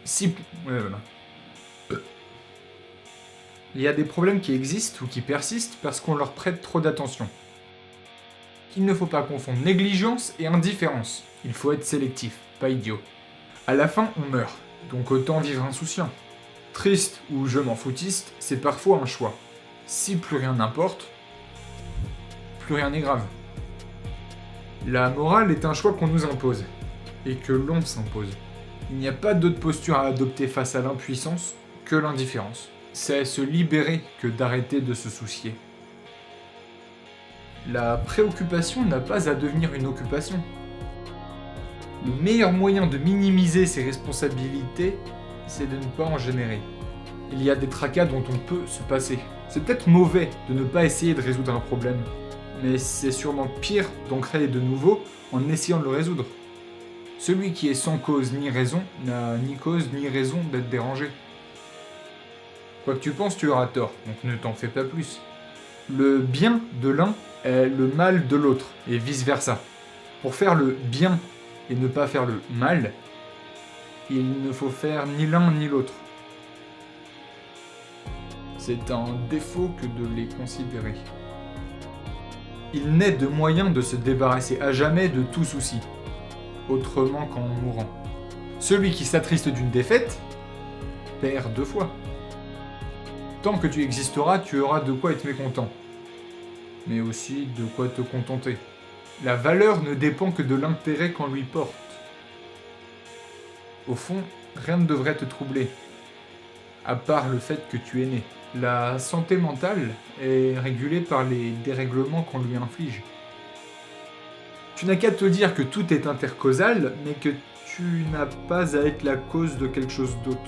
Si... Ouais, voilà. Il y a des problèmes qui existent ou qui persistent parce qu'on leur prête trop d'attention. Il ne faut pas confondre négligence et indifférence. Il faut être sélectif, pas idiot. À la fin, on meurt, donc autant vivre insouciant. Triste ou je m'en foutiste, c'est parfois un choix. Si plus rien n'importe, plus rien n'est grave. La morale est un choix qu'on nous impose, et que l'on s'impose. Il n'y a pas d'autre posture à adopter face à l'impuissance que l'indifférence. C'est se libérer que d'arrêter de se soucier. La préoccupation n'a pas à devenir une occupation. Le meilleur moyen de minimiser ses responsabilités, c'est de ne pas en générer. Il y a des tracas dont on peut se passer. C'est peut-être mauvais de ne pas essayer de résoudre un problème, mais c'est sûrement pire d'en créer de nouveaux en essayant de le résoudre. Celui qui est sans cause ni raison n'a ni cause ni raison d'être dérangé. Quoi que tu penses, tu auras tort, donc ne t'en fais pas plus. Le bien de l'un est le mal de l'autre, et vice-versa. Pour faire le bien et ne pas faire le mal, il ne faut faire ni l'un ni l'autre. C'est un défaut que de les considérer. Il n'est de moyen de se débarrasser à jamais de tout souci, autrement qu'en mourant. Celui qui s'attriste d'une défaite perd 2 fois. Tant que tu existeras, tu auras de quoi être mécontent, mais aussi de quoi te contenter. La valeur ne dépend que de l'intérêt qu'on lui porte. Au fond, rien ne devrait te troubler, à part le fait que tu es né. La santé mentale est régulée par les dérèglements qu'on lui inflige. Tu n'as qu'à te dire que tout est intercausal, mais que tu n'as pas à être la cause de quelque chose d'autre.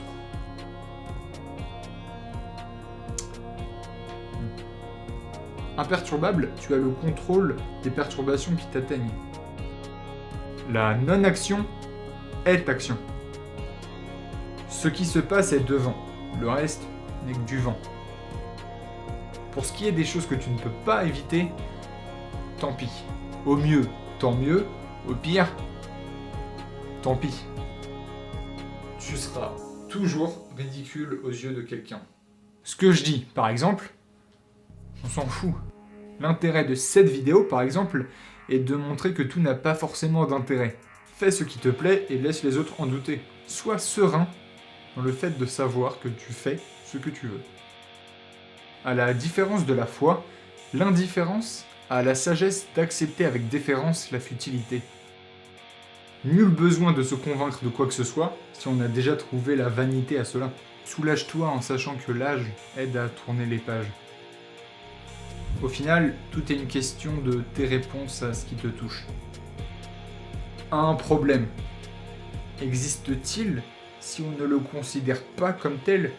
Imperturbable, tu as le contrôle des perturbations qui t'atteignent. La non-action est action. Ce qui se passe est devant, le reste n'est que du vent. Pour ce qui est des choses que tu ne peux pas éviter, tant pis. Au mieux, tant mieux. Au pire, tant pis. Tu seras toujours ridicule aux yeux de quelqu'un. Ce que je dis, par exemple, on s'en fout. L'intérêt de cette vidéo, par exemple, est de montrer que tout n'a pas forcément d'intérêt. Fais ce qui te plaît et laisse les autres en douter. Sois serein dans le fait de savoir que tu fais ce que tu veux. À la différence de la foi, l'indifférence a la sagesse d'accepter avec déférence la futilité. Nul besoin de se convaincre de quoi que ce soit si on a déjà trouvé la vanité à cela. Soulage-toi en sachant que l'âge aide à tourner les pages. Au final, tout est une question de tes réponses à ce qui te touche. Un problème existe-t-il si on ne le considère pas comme tel ?